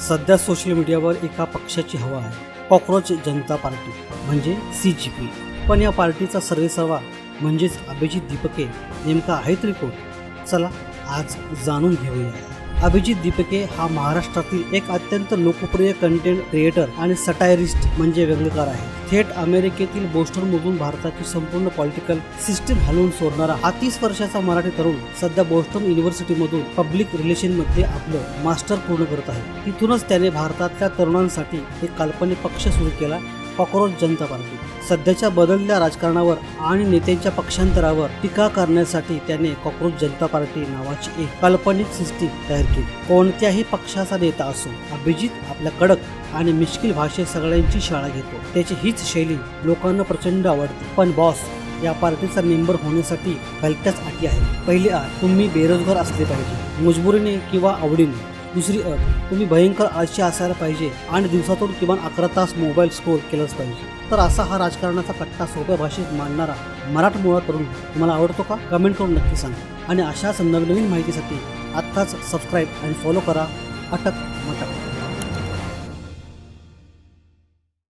सध्या सोशल मीडियावर एका पक्षाची हवा आहे, कॉकरोच जनता पार्टी म्हणजे CGP. पण या पार्टीचा सर्वेसर्वा म्हणजेच अभिजित दीपके नेमका आहे तरी कोण? चला आज जाणून घेऊया. अभिजित दीपके हा महाराष्ट्रातील एक अत्यंत लोकप्रिय कंटेंट क्रिएटर आणि सटायरिस्ट म्हणजे व्यंगकार आहे. थेट अमेरिकेतील बोस्टनमधून भारताची संपूर्ण पॉलिटिकल सिस्टीम हलवून सोडणारा हा 30 वर्षाचा मराठी तरुण सध्या बोस्टन युनिव्हर्सिटीमधून पब्लिक रिलेशनमध्ये आपलं मास्टर पूर्ण करत आहे. तिथूनच त्याने भारतातल्या तरुणांसाठी एक काल्पनिक पक्ष सुरू केला, कॉकरोच जनता पार्टी. सध्याच्या बदलत्या राजकारणावर आणि नेत्यांच्या पक्षांतरावर टीका करण्यासाठी त्याने कॉकरोच जनता पार्टी नावाची एक काल्पनिक सिस्टीम तयार केली. कोणत्याही पक्षाचा नेता असो, अभिजित आपल्या कडक आणि मिश्किल भाषेत सगळ्यांची शाळा घेतो. त्याची हीच शैली लोकांना प्रचंड आवडते. पण बॉस, या पार्टीचा मेंबर होण्यासाठी भलत्याच अटी आहेत. पहिली अट, तुम्ही बेरोजगार असले पाहिजे, मजबुरीने किंवा आवडीने. दुसरी अट, तुम्ही भयंकर आळशी असायला पाहिजे आणि दिवसातून किमान 11 तास मोबाईल स्क्रोल केलाच पाहिजे. तर असा हा राजकारणाचा कट्टा सोप्या भाषेत मांडणारा मराठमोळा तरुण तुम्हाला आवडतो का? कमेंट करून नक्की सांगा. आणि अशाच नवनवीन माहितीसाठी आत्ताच सबस्क्राईब आणि फॉलो करा अटक मटक.